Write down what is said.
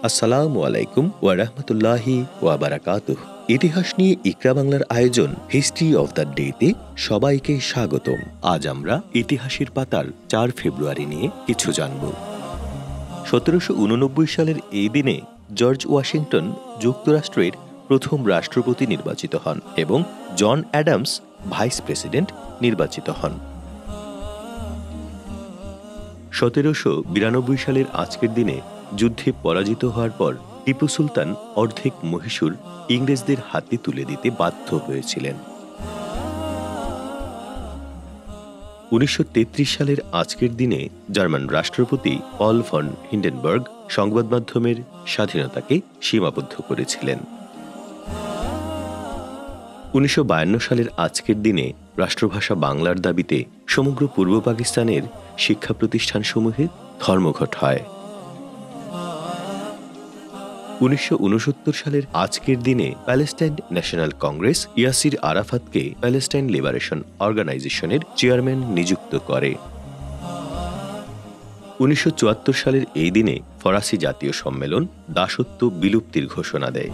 আসসালামু আলাইকুম ওয়া রাহমাতুল্লাহি ওয়া বারাকাতুহু। ইতিহাস নিয়ে ইকরা বাংলার আয়োজন হিস্ট্রি অফ দ্য ডেতে সবাইকে স্বাগতম। আজ আমরা ইতিহাসের পাতার 4 ফেব্রুয়ারি নিয়ে কিছু জানব। 1789 সালের এই দিনে জর্জ ওয়াশিংটন যুক্তরাষ্ট্রের প্রথম রাষ্ট্রপতি নির্বাচিত হন এবং জন অ্যাডামস ভাইস প্রেসিডেন্ট নির্বাচিত হন। 1792 সালের আজকের দিনে যুদ্ধে পরাজিত হওয়ার পর টিপু সুলতান অর্ধেক মহীশূর ইংরেজদের হাতে তুলে দিতে বাধ্য হয়েছিলেন। 1933 সালের আজকের দিনে জার্মান রাষ্ট্রপতি পল ফন হিন্ডেনবার্গ সংবাদ মাধ্যমের স্বাধীনতাকে সীমাবদ্ধ করেছিলেন। 1952 সালের আজকের দিনে রাষ্ট্রভাষা বাংলার দাবিতে সমগ্র পূর্ব পাকিস্তানের শিক্ষা প্রতিষ্ঠানসমূহে ধর্মঘট হয়। 1969 সালের আজকের দিনে প্যালেস্টাইন ন্যাশনাল কংগ্রেস ইয়াসির আরাফাতকে প্যালেস্টাইন লিবারেশন অর্গানাইজেশনের চেয়ারম্যান নিযুক্ত করে। 1974 সালের এই দিনে ফরাসি জাতীয় সম্মেলন দাসত্ব বিলুপ্তির ঘোষণা দেয়।